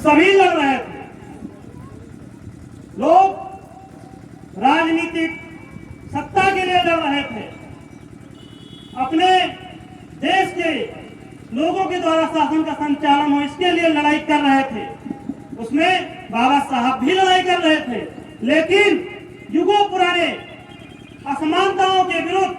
सभी लड़ रहे थे। लोग राजनीतिक सत्ता के लिए लड़ रहे थे, अपने देश के लोगों के द्वारा शासन का संचालन हो इसके लिए लड़ाई कर रहे थे। उसमें बाबा साहब भी लड़ाई कर रहे थे, लेकिन युगों पुराने असमानताओं के विरुद्ध,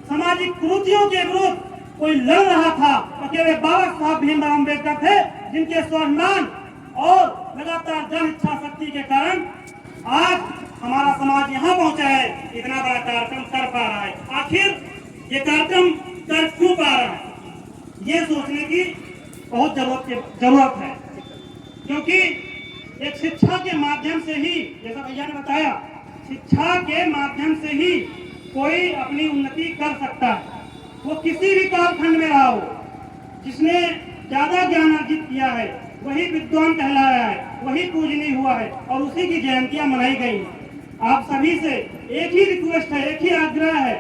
सामाजिक कुरीतियों के विरुद्ध कोई लड़ रहा था तो केवल बाबा साहब भीमराव अम्बेडकर थे, जिनके स्वाभिमान और लगातार जन इच्छा शक्ति के कारण आज हमारा समाज यहाँ पहुंचा है, इतना बड़ा कार्यक्रम कर पा रहा है। आखिर ये कार्यक्रम कर क्यों पा रहा है, ये सोचने की बहुत जरूरत है, क्योंकि एक शिक्षा के माध्यम से ही, जैसा भैया ने बताया, शिक्षा के माध्यम से ही कोई अपनी उन्नति कर सकता है। वो किसी भी कालखंड में रहा हो, जिसने ज्यादा ज्ञान अर्जित किया है वही विद्वान कहलाया है, वही पूजनीय हुआ है और उसी की जयंतियां मनाई गई हैं। आप सभी से एक ही रिक्वेस्ट है, एक ही आग्रह है,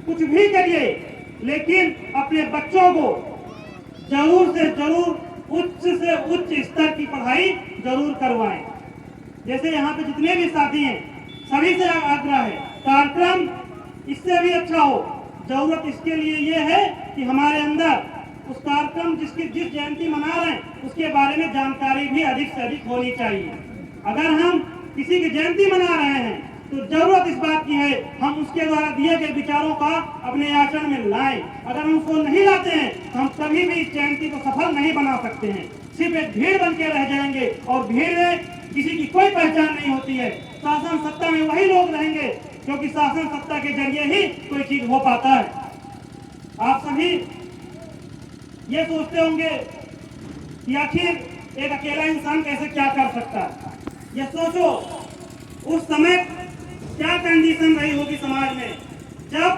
कुछ भी करिए लेकिन अपने बच्चों को जरूर से जरूर उच्च से उच्च स्तर की पढ़ाई जरूर करवाएं। जैसे यहाँ पे जितने भी साथी हैं सभी से आग्रह है, कार्यक्रम इससे भी अच्छा हो। जरूरत इसके लिए ये है कि हमारे अंदर उस कार्यक्रम जिस जयंती मना रहे हैं उसके बारे में जानकारी भी अधिक से अधिक होनी चाहिए। अगर हम किसी की जयंती मना रहे हैं तो जरूरत इस बात की है हम उसके द्वारा दिए गए विचारों का अपने आचरण में लाएं। अगर हम उसको नहीं लाते हैं तो हम कभी भी इस जयंती को सफल नहीं बना सकते हैं, सिर्फ एक भीड़ बन के रह जाएंगे और भीड़ में किसी की कोई पहचान नहीं होती है। शासन सत्ता में वही लोग रहेंगे क्योंकि शासन सत्ता के जरिए ही कोई चीज हो पाता है। आप सभी ये सोचते होंगे कि आखिर एक अकेला इंसान कैसे क्या कर सकता है। ये सोचो उस समय क्या कंडीशन रही होगी समाज में, जब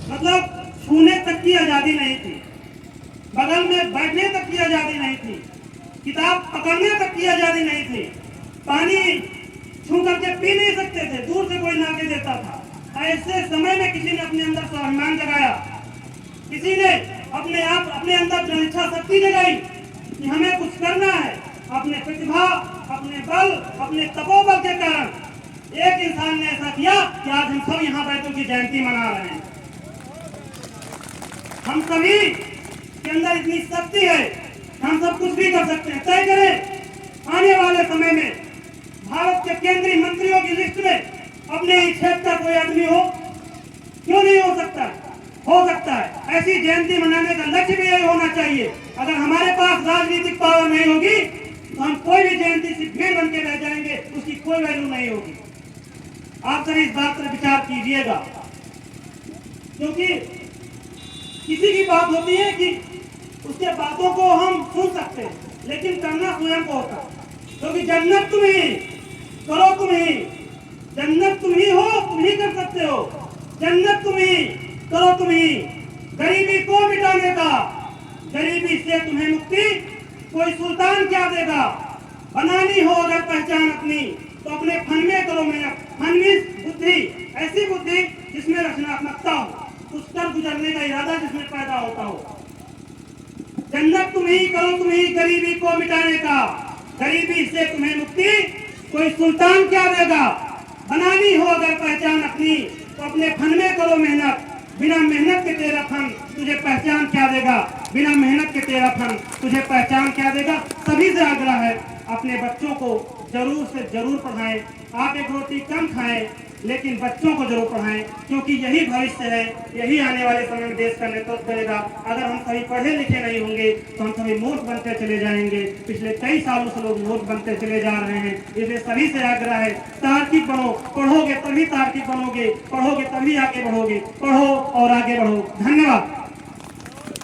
मतलब छूने तक की आजादी नहीं थी, बगल में बैठने तक की आजादी नहीं थी, किताब पकड़ने तक की आजादी नहीं थी, पानी छू करके पी नहीं सकते थे, दूर से कोई नाके देता था। ऐसे समय में किसी ने अपने अंदर स्वाभिमान जगाया, किसी ने अपने अंदर जो इच्छा शक्ति जगाई कि हमें कुछ करना है। अपने प्रतिभा, अपने बल, अपने तपोबल के कारण एक इंसान ने ऐसा किया कि आज हम सब यहाँ बैठों की जयंती मना रहे हैं। हम सभी के अंदर इतनी शक्ति है, हम सब कुछ भी कर सकते हैं। तय करें आने वाले समय में भारत के केंद्रीय मंत्रियों की लिस्ट में अपने ही क्षेत्र का कोई आदमी हो, क्यों नहीं हो सकता? हो सकता है। ऐसी जयंती मनाने का लक्ष्य भी यही होना चाहिए। अगर हमारे पास राजनीतिक पावर नहीं होगी तो हम कोई भी जयंती से भीड़ बन के रह जाएंगे, उसकी कोई वैल्यू नहीं होगी। आप सभी इस बात पर विचार कीजिएगा, क्योंकि किसी की बात होती है कि उसके बातों को हम सुन सकते हैं, लेकिन करना स्वयं को होता है। क्योंकि जन्नत तुम ही करो, तुम ही जन्नत तुम ही हो, तुम ही कर सकते हो। जन्नत तुम ही करो, तुम ही गरीबी को मिटाने का, गरीबी से तुम्हें मुक्ति कोई सुल्तान क्या देगा। बनानी हो अगर पहचान अपनी तो अपने फन में करो मेहनत। फनवी बुद्धि, ऐसी बुद्धि जिसमें रचनात्मकता हो, उस पर गुजरने का इरादा जिसमें पैदा होता हो। जन्नत तुम ही करो, तुम ही गरीबी को मिटाने का, गरीबी से तुम्हें मुक्ति कोई सुल्तान क्या देगा। बनानी हो अगर पहचान अपनी तो अपने फन में करो मेहनत। बिना मेहनत के तेरा फन तुझे पहचान क्या देगा। बिना मेहनत के तेरा फन तुझे पहचान क्या देगा। सभी से आग्रह है अपने बच्चों को जरूर से जरूर पढ़ाएं। आप एक रोटी कम खाएं लेकिन बच्चों को जरूर पढ़ाएं, क्योंकि यही भविष्य है, यही आने वाले समय में देश का नेतृत्व करेगा। अगर हम सभी पढ़े लिखे नहीं होंगे तो हम सभी मूर्ख बनते चले जाएंगे। पिछले कई सालों से लोग मूर्ख बनते चले जा रहे हैं। इसलिए सभी से आग्रह है तार्किक बनो। पढ़ोगे तभी तार्किक बनोगे, पढ़ोगे तभी आगे बढ़ोगे। पढ़ो और आगे बढ़ो। धन्यवाद।